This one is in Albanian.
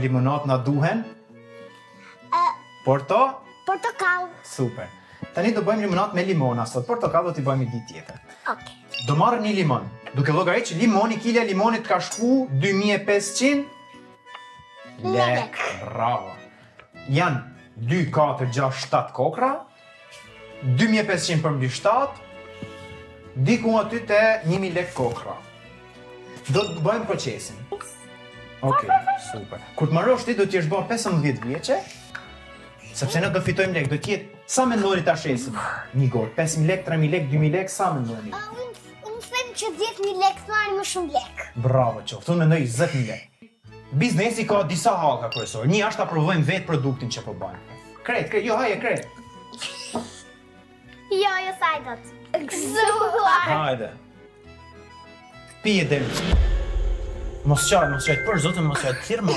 limonat na duhen? Portokall. Super. Tani do bëjmë limonat me limona sot. Portokall do t'i bëjmë një ditë tjetër. Okej. Do marrëm një limon. Duke llogarit që kila e limonit ka shku 2500 lek. Bravo. Janë 2, 4, 6, 7 kokra. 2500 për mbi 7. Diku aty te 1000 lek kokra. Do të bëjmë procesin. Okej, super. Kur të marrosh ti do t'jesh bërë 15 vjeçe, sepse ne do fitojmë lek, do t'jetë sa mendoni ta shesim? Një gol, 5000 lek, 3000 lek, 2000 lek, sa mendoni? Unë them që 10.000 lek të marrin më shumë lek. Bravo qoftë, unë mendoj 20000 lek. Biznesi ka disa hallka kryesore. Një është ta provojmë vetë produktin që po bëjmë. Kret, jo haje kret. Jo, sajdot. Gëzuar. Hajde. Pije del. Mos qaj, për zotën mos qaj, thirë ma.